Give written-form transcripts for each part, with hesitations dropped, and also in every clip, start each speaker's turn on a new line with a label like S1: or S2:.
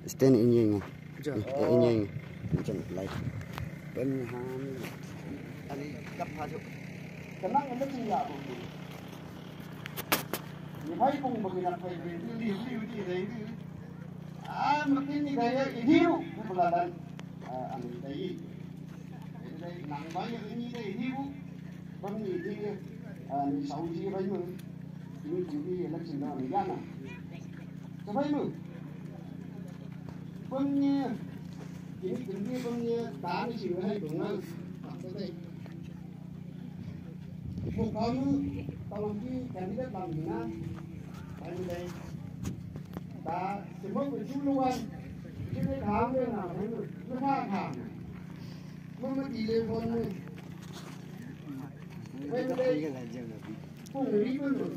S1: Stand in như in như chân lại bên ham anh cấp hai chục
S2: cái năng nó chỉ là một người phải cùng một người làm phải đi đấy mà cái gì đấy hiu không là đây anh đấy nặng bao nhiêu cái gì đấy hiu bằng gì thì sáu gì vậy mà những chuyện gì là chuyện đó mình gan à cho vậy mà bằng như những chuyện gì bằng như đá thì chịu hay đúng không một con tàu chi cái này làm gì na tại vì đây đã chỉ mất một chút luôn chứ cái tháng đây là thấy rồi nó pha thảm mới đi lên con này đây không nghĩ luôn rồi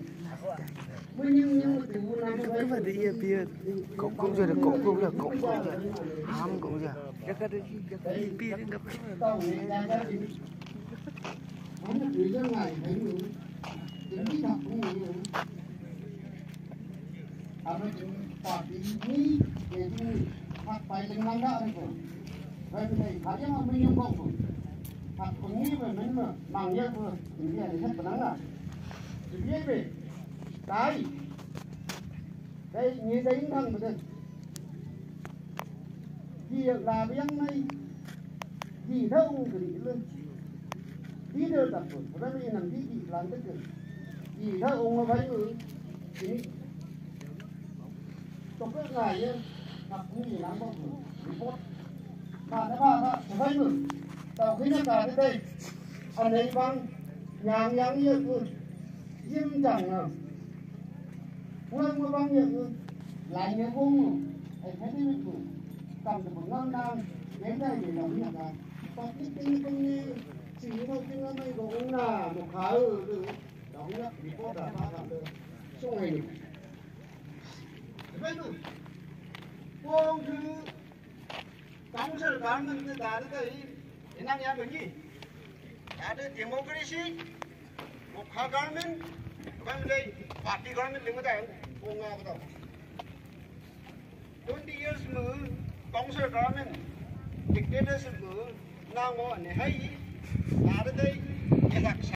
S2: mới nhưng mà từ năm
S3: cái phần đi bia cũng rồi cũng rồi ham cũng rồi cái bia nó ngập
S2: tàu này ra ra thì không được đi ra ngoài thấy rồi chính cái thật cũng như vậy nó tỏ ý để chúng phát bài lên năng đạo này rồi vậy thì phải cho mình用功夫phát cũng như vậy mình mà bằng nhau vừa thì bây giờ hết nắng à thì biết về cái như đấy thằng mà gì là bên này gì đâu cái gì luôn đi được tập rồi và bây giờ làm gì làm cái gì đâu ông mà phải người thì trong cái ngày ấy gặp những gì lắm không report mà nó phải người tàu khi nó cả đây anh ấy bằng nhàng như diêm chẳng nào quân mà bằng như lại nhớ vùng anh thấy cái việc cầm được một ngân đang đến đây để làm việc à còn cái công như chỉ thôi chứ nó mới cũng là một khá đó nhất report là phát làm được số ngày này vậy thôi quân thứ công sở cán mình đã được cái năng nhà cái gì đã được democracy một khá government bằng đây party government lên cái quân nga bắt đầu 20 years nữa công sở government dictatorship nữa nào mà này hay đã được đây